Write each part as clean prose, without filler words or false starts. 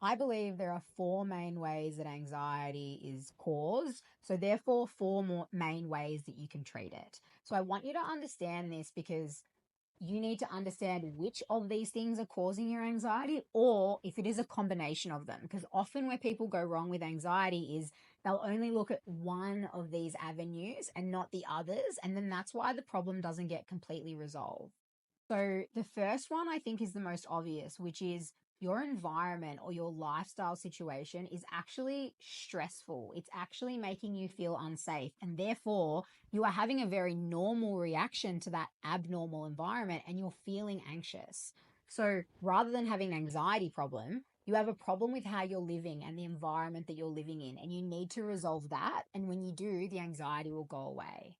I believe there are four main ways that anxiety is caused. So, therefore, four more main ways that you can treat it. So, I want you to understand this because you need to understand which of these things are causing your anxiety or if it is a combination of them. Because often, where people go wrong with anxiety is they'll only look at one of these avenues and not the others. And then that's why the problem doesn't get completely resolved. So the first one I think is the most obvious, which is your environment or your lifestyle situation is actually stressful. It's actually making you feel unsafe. And therefore, you are having a very normal reaction to that abnormal environment and you're feeling anxious. So rather than having an anxiety problem, you have a problem with how you're living and the environment that you're living in. And you need to resolve that. And when you do, the anxiety will go away.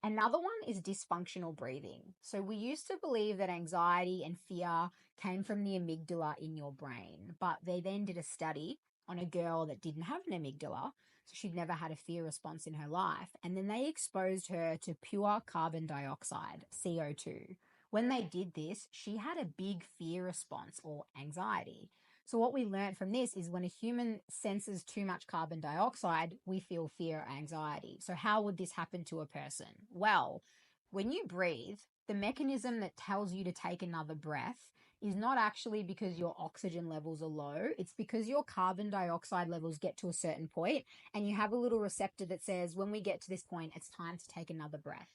Another one is dysfunctional breathing. So, we used to believe that anxiety and fear came from the amygdala in your brain, but they then did a study on a girl that didn't have an amygdala. So, she'd never had a fear response in her life. And then they exposed her to pure carbon dioxide, CO2. When they did this, she had a big fear response or anxiety. So, what we learned from this is when a human senses too much carbon dioxide, we feel fear or anxiety. So, how would this happen to a person? Well, when you breathe, the mechanism that tells you to take another breath is not actually because your oxygen levels are low. It's because your carbon dioxide levels get to a certain point, and you have a little receptor that says, when we get to this point, it's time to take another breath.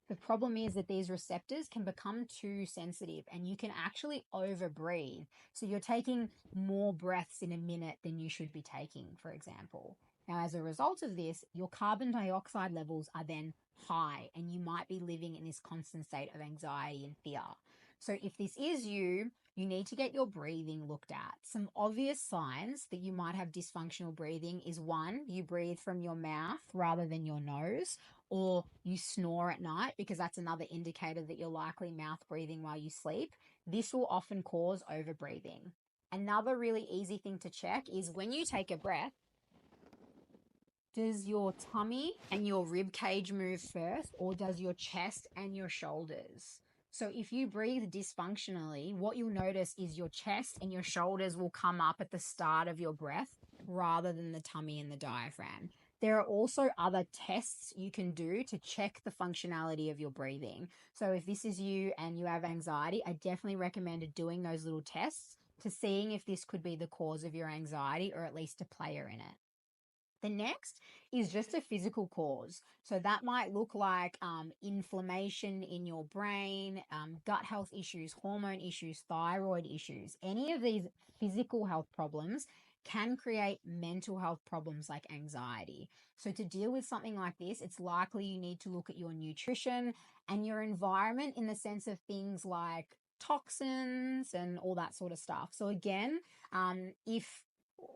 The problem is that these receptors can become too sensitive and you can actually overbreathe. So you're taking more breaths in a minute than you should be taking, for example. Now, as a result of this, your carbon dioxide levels are then high and you might be living in this constant state of anxiety and fear. So, if this is you, you need to get your breathing looked at. Some obvious signs that you might have dysfunctional breathing is one, you breathe from your mouth rather than your nose, or you snore at night because that's another indicator that you're likely mouth breathing while you sleep. This will often cause overbreathing. Another really easy thing to check is when you take a breath, does your tummy and your rib cage move first, or does your chest and your shoulders? So, if you breathe dysfunctionally, what you'll notice is your chest and your shoulders will come up at the start of your breath rather than the tummy and the diaphragm. There are also other tests you can do to check the functionality of your breathing. So, if this is you and you have anxiety, I definitely recommend doing those little tests to seeing if this could be the cause of your anxiety or at least a player in it. The next is just a physical cause. So that might look like inflammation in your brain, gut health issues, hormone issues, thyroid issues. Any of these physical health problems can create mental health problems like anxiety. So, to deal with something like this, it's likely you need to look at your nutrition and your environment in the sense of things like toxins and all that sort of stuff. So, again, if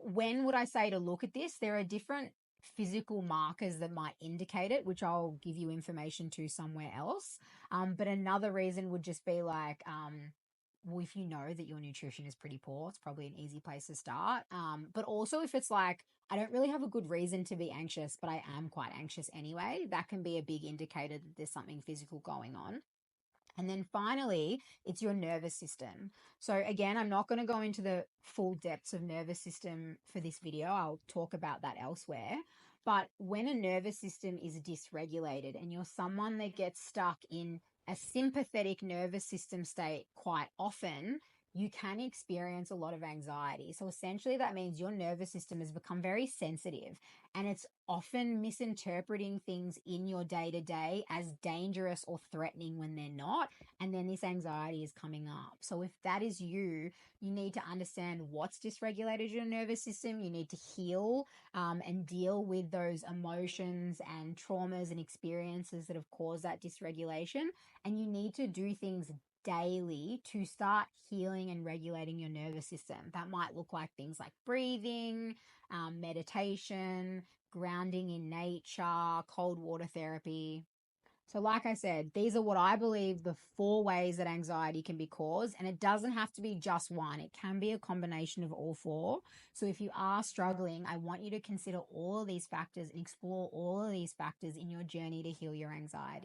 when would I say to look at this? There are different physical markers that might indicate it, which I'll give you information to somewhere else. But another reason would just be like, well, if you know that your nutrition is pretty poor, it's probably an easy place to start. But also, if it's like, I don't really have a good reason to be anxious, but I am quite anxious anyway, that can be a big indicator that there's something physical going on. And then finally, it's your nervous system. So, again, I'm not going to go into the full depths of nervous system for this video. I'll talk about that elsewhere. But when a nervous system is dysregulated and you're someone that gets stuck in a sympathetic nervous system state quite often, you can experience a lot of anxiety. So, essentially, that means your nervous system has become very sensitive and it's often misinterpreting things in your day to day as dangerous or threatening when they're not. And then this anxiety is coming up. So, if that is you, you need to understand what's dysregulated your nervous system. You need to heal and deal with those emotions and traumas and experiences that have caused that dysregulation. And you need to do things daily to start healing and regulating your nervous system. That might look like things like breathing, meditation, grounding in nature, cold water therapy. So, like I said, these are what I believe the four ways that anxiety can be caused. And it doesn't have to be just one, it can be a combination of all four. So, if you are struggling, I want you to consider all of these factors and explore all of these factors in your journey to heal your anxiety.